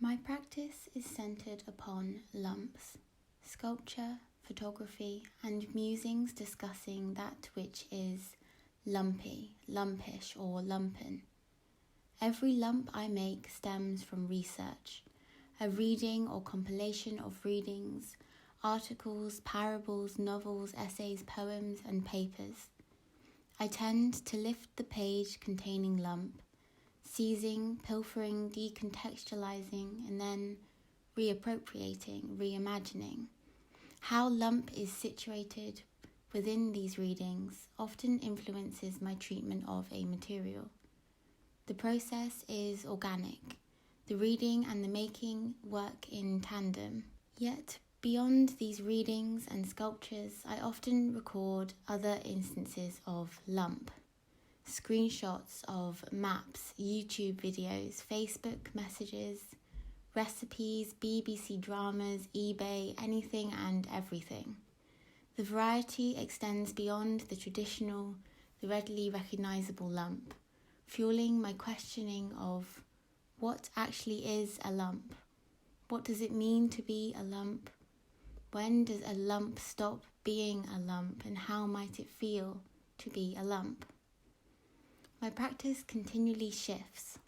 My practice is centred upon lumps, sculpture, photography, and musings discussing that which is lumpy, lumpish, or lumpen. Every lump I make stems from research, a reading or compilation of readings, articles, parables, novels, essays, poems, and papers. I tend to lift the page containing lump, seizing, pilfering, decontextualizing, and then reappropriating, reimagining. How lump is situated within these readings often influences my treatment of a material. The process is organic. The reading and the making work in tandem. Yet, beyond these readings and sculptures, I often record other instances of lump. Screenshots of maps, YouTube videos, Facebook messages, recipes, BBC dramas, eBay, anything and everything. The variety extends beyond the traditional, the readily recognisable lump, fueling my questioning of what actually is a lump? What does it mean to be a lump? When does a lump stop being a lump, and how might it feel to be a lump? My practice continually shifts,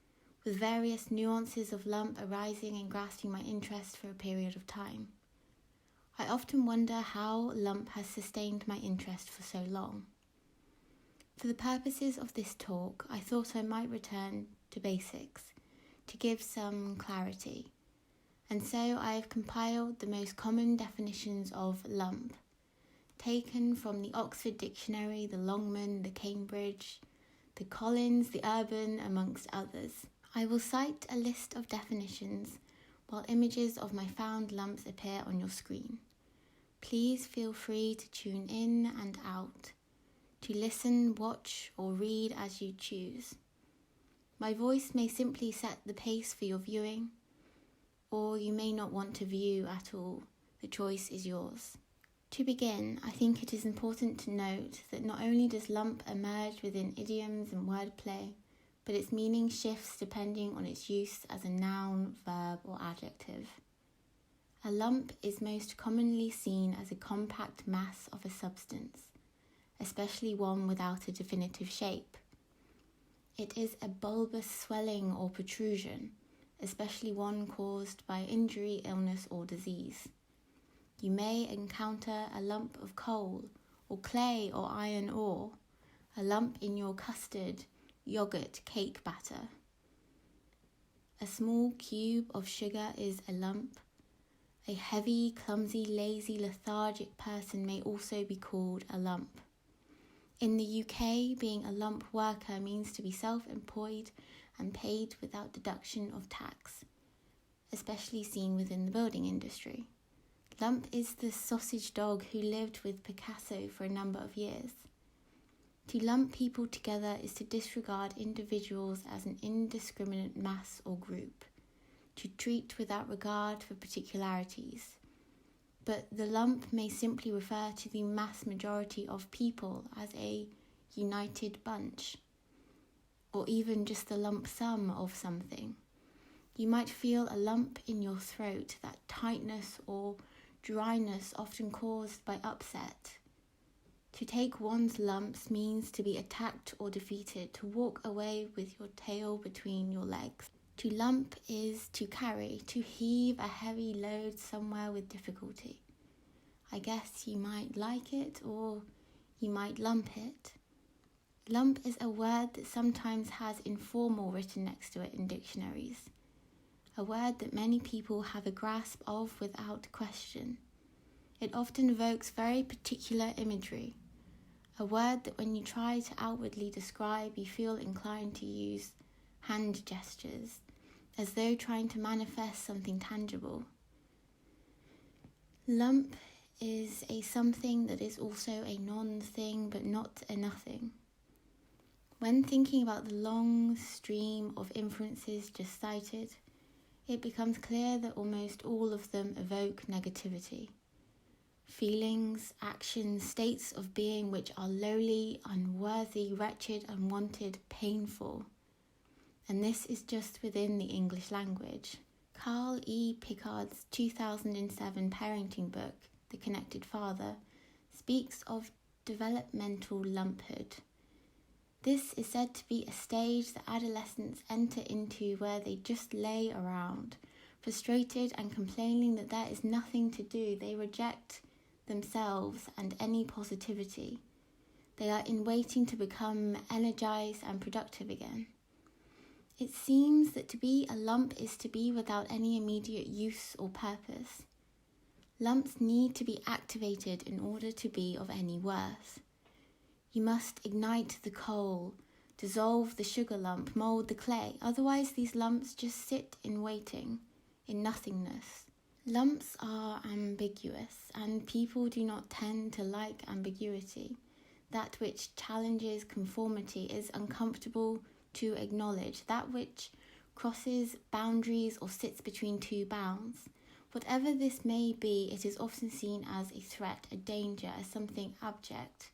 with various nuances of lump arising and grasping my interest for a period of time. I often wonder how lump has sustained my interest for so long. For the purposes of this talk, I thought I might return to basics, to give some clarity. And so I have compiled the most common definitions of lump, taken from the Oxford Dictionary, the Longman, the Cambridge, the Collins, the Urban, amongst others. I will cite a list of definitions while images of my found lumps appear on your screen. Please feel free to tune in and out, to listen, watch, or read as you choose. My voice may simply set the pace for your viewing, or you may not want to view at all. The choice is yours. To begin, I think it is important to note that not only does lump emerge within idioms and wordplay, but its meaning shifts depending on its use as a noun, verb, or adjective. A lump is most commonly seen as a compact mass of a substance, especially one without a definitive shape. It is a bulbous swelling or protrusion, especially one caused by injury, illness, or disease. You may encounter a lump of coal, or clay, or iron ore, a lump in your custard, yogurt, cake batter. A small cube of sugar is a lump. A heavy, clumsy, lazy, lethargic person may also be called a lump. In the UK, being a lump worker means to be self-employed and paid without deduction of tax, especially seen within the building industry. Lump is the sausage dog who lived with Picasso for a number of years. To lump people together is to disregard individuals as an indiscriminate mass or group, to treat without regard for particularities. But the lump may simply refer to the mass majority of people as a united bunch, or even just the lump sum of something. You might feel a lump in your throat, that tightness or dryness often caused by upset. To take one's lumps means to be attacked or defeated, to walk away with your tail between your legs. To lump is to carry, to heave a heavy load somewhere with difficulty. I guess you might like it or you might lump it. Lump is a word that sometimes has informal written next to it in dictionaries. A word that many people have a grasp of without question. It often evokes very particular imagery. A word that when you try to outwardly describe, you feel inclined to use hand gestures, as though trying to manifest something tangible. Lump is a something that is also a non-thing but not a nothing. When thinking about the long stream of inferences just cited, it becomes clear that almost all of them evoke negativity. Feelings, actions, states of being which are lowly, unworthy, wretched, unwanted, painful. And this is just within the English language. Carl E. Pickard's 2007 parenting book, The Connected Father, speaks of developmental lumphood. This is said to be a stage that adolescents enter into where they just lay around, frustrated and complaining that there is nothing to do. They reject themselves and any positivity. They are in waiting to become energized and productive again. It seems that to be a lump is to be without any immediate use or purpose. Lumps need to be activated in order to be of any worth. You must ignite the coal, dissolve the sugar lump, mould the clay. Otherwise, these lumps just sit in waiting, in nothingness. Lumps are ambiguous, and people do not tend to like ambiguity. That which challenges conformity is uncomfortable to acknowledge. That which crosses boundaries or sits between two bounds. Whatever this may be, it is often seen as a threat, a danger, as something abject.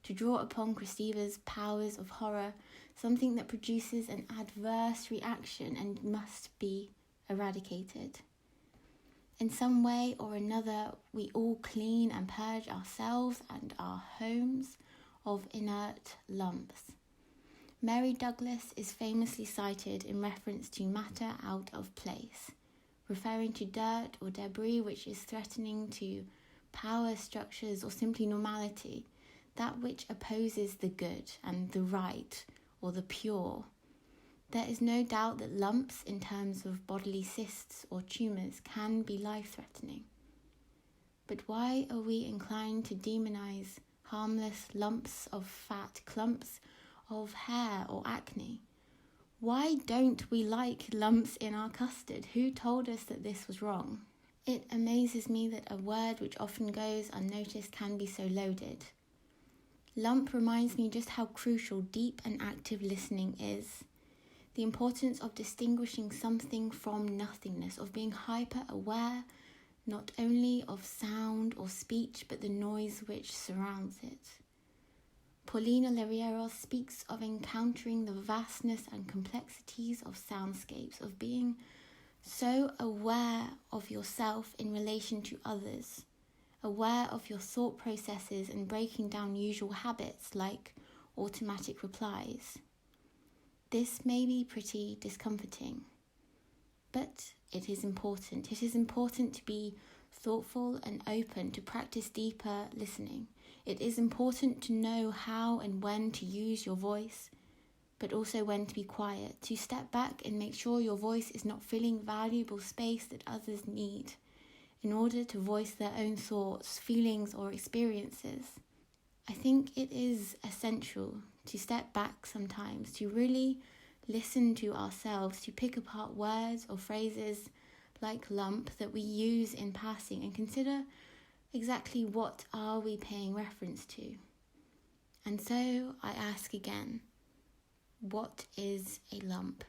To draw upon Kristeva's powers of horror, something that produces an adverse reaction and must be eradicated. In some way or another, we all clean and purge ourselves and our homes of inert lumps. Mary Douglas is famously cited in reference to matter out of place, referring to dirt or debris which is threatening to power structures or simply normality, that which opposes the good and the right or the pure. There is no doubt that lumps in terms of bodily cysts or tumours can be life-threatening. But why are we inclined to demonize harmless lumps of fat, clumps of hair or acne? Why don't we like lumps in our custard? Who told us that this was wrong? It amazes me that a word which often goes unnoticed can be so loaded. Lump reminds me just how crucial deep and active listening is. The importance of distinguishing something from nothingness, of being hyper-aware not only of sound or speech, but the noise which surrounds it. Paulina Larieros speaks of encountering the vastness and complexities of soundscapes, of being so aware of yourself in relation to others, aware of your thought processes and breaking down usual habits like automatic replies. This may be pretty discomforting, but it is important. It is important to be thoughtful and open, to practice deeper listening. It is important to know how and when to use your voice, but also when to be quiet, to step back and make sure your voice is not filling valuable space that others need in order to voice their own thoughts, feelings, or experiences. I think it is essential to step back sometimes, to really listen to ourselves, to pick apart words or phrases like lump that we use in passing and consider exactly what are we paying reference to. And so I ask again, what is a lump?